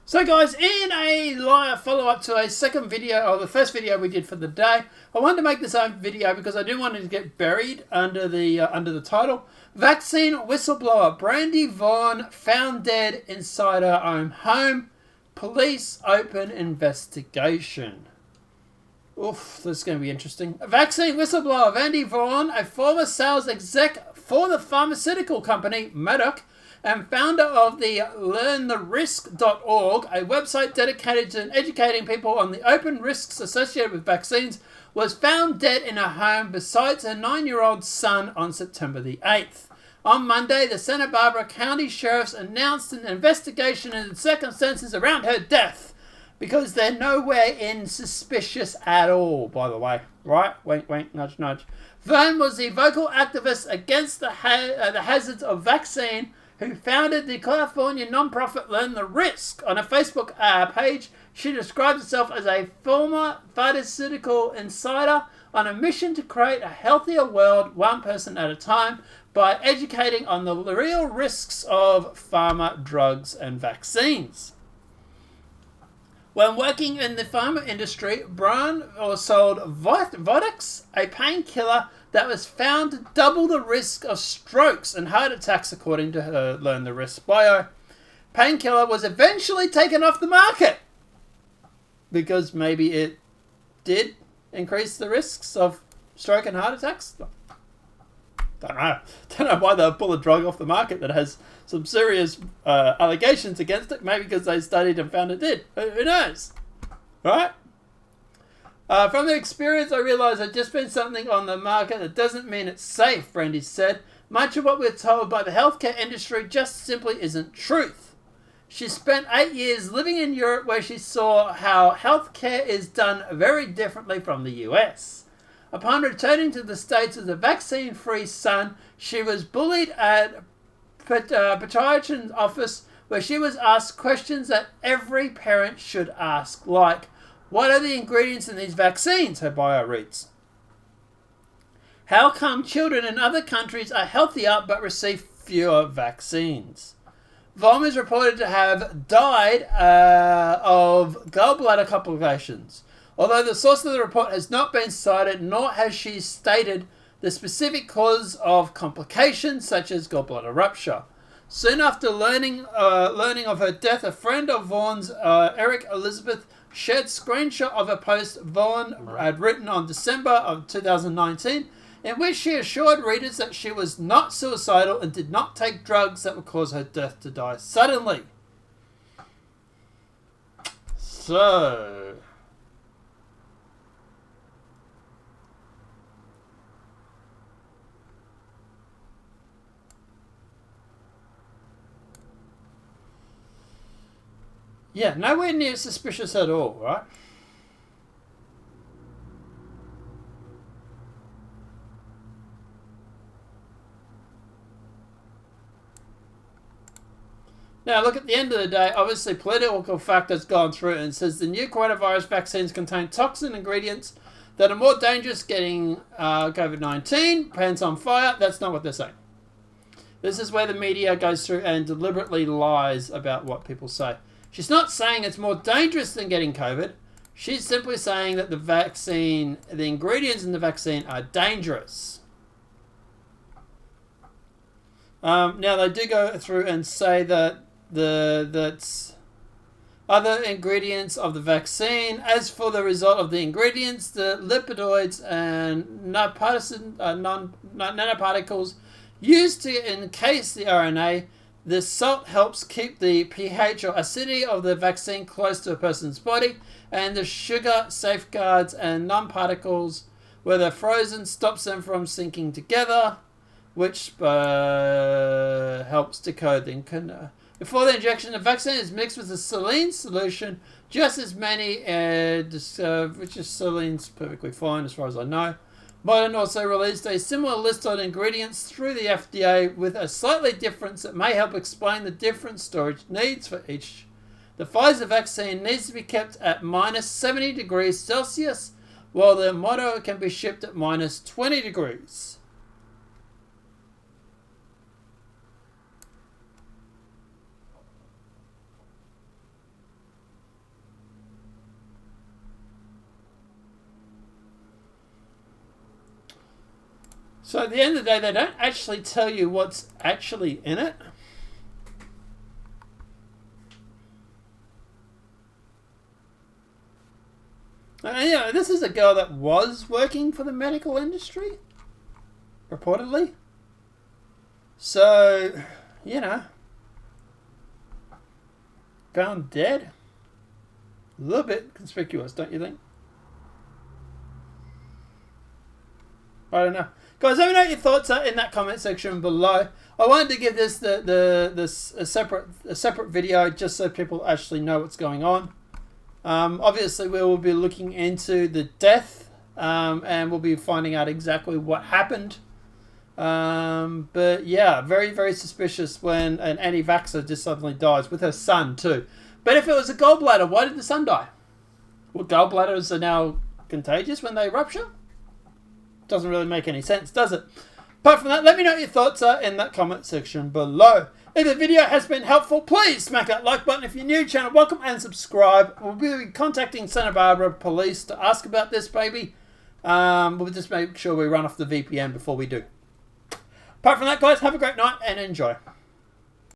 So guys, in a follow-up to a second video, or the first video we did for the day, I wanted to make this own video because I didn't want it to get buried under the title. Vaccine whistleblower Brandy Vaughan found dead inside her own home. Police open investigation. Oof, this is going to be interesting. Vaccine whistleblower Brandy Vaughan, a former sales exec for the pharmaceutical company Merck, and founder of the LearnTheRisk.org, a website dedicated to educating people on the open risks associated with vaccines, was found dead in her home beside her 9-year-old son on September the 8th. On Monday, the Santa Barbara County Sheriffs announced an investigation into the circumstances around her death, because they're nowhere in suspicious at all, by the way. Right? Wink, wink, nudge, nudge. Vern was the vocal activist against the hazards of vaccine, who founded the California nonprofit Learn the Risk. On a Facebook page, she describes herself as a former pharmaceutical insider on a mission to create a healthier world, one person at a time, by educating on the real risks of pharma drugs and vaccines. When working in the pharma industry, Brown sold Vodex, a painkiller that was found to double the risk of strokes and heart attacks, according to her Learn the Risk bio. Painkiller was eventually taken off the market because maybe it did increase the risks of stroke and heart attacks. Don't know why they'll pull a drug off the market that has some serious allegations against it. Maybe because they studied and found it did. Who knows? Right? From the experience, I realised there'd just been something on the market that doesn't mean it's safe, Brandy said. Much of what we're told by the healthcare industry just simply isn't truth. She spent 8 years living in Europe, where she saw how healthcare is done very differently from the US. Upon returning to the States as a vaccine-free son, she was bullied at pediatrician's office, where she was asked questions that every parent should ask, like, what are the ingredients in these vaccines? Her bio reads. How come children in other countries are healthier but receive fewer vaccines? Vaughan is reported to have died of gallbladder complications, although the source of the report has not been cited, nor has she stated the specific cause of complications such as gallbladder rupture. Soon after learning of her death, a friend of Vaughan's, Eric Elizabeth, shared screenshot of a post Vaughan had written on December of 2019, in which she assured readers that she was not suicidal and did not take drugs that would cause her death to die suddenly. So, yeah, nowhere near suspicious at all, right? Now, look, at the end of the day, obviously political factors gone through and says the new coronavirus vaccines contain toxin ingredients that are more dangerous getting COVID-19, pants on fire. That's not what they're saying. This is where the media goes through and deliberately lies about what people say. She's not saying it's more dangerous than getting COVID. She's simply saying that the ingredients in the vaccine are dangerous. Now, they do go through and say that that's other ingredients of the vaccine. As for the result of the ingredients, the lipidoids and nanoparticles used to encase the RNA, the salt helps keep the pH or acidity of the vaccine close to a person's body, and the sugar safeguards and nanoparticles, where they're frozen, stops them from sinking together, which helps decode the before the injection. The vaccine is mixed with a saline solution, just as many, which is saline's perfectly fine as far as I know. Modern also released a similar list of ingredients through the FDA with a slightly difference that may help explain the different storage needs for each. The Pfizer vaccine needs to be kept at minus 70 degrees Celsius, while the Moderna can be shipped at minus 20 degrees. So at the end of the day, they don't actually tell you what's actually in it. And, you know, this is a girl that was working for the medical industry, reportedly. So, you know, found dead. A little bit conspicuous, don't you think? I don't know. Guys, let me know what your thoughts are in that comment section below. I wanted to give this a separate video just so people actually know what's going on. Obviously, we will be looking into the death, and we'll be finding out exactly what happened. But yeah, very, very suspicious when an anti-vaxxer just suddenly dies, with her son too. But if it was a gallbladder, why did the son die? Well, gallbladders are now contagious when they rupture? Doesn't really make any sense, does it? Apart from that, let me know what your thoughts are in that comment section below. If the video has been helpful, please smack that like button. If you're new to the channel, welcome and subscribe. We'll be contacting Santa Barbara Police to ask about this, baby. We'll just make sure we run off the VPN before we do. Apart from that, guys, have a great night and enjoy.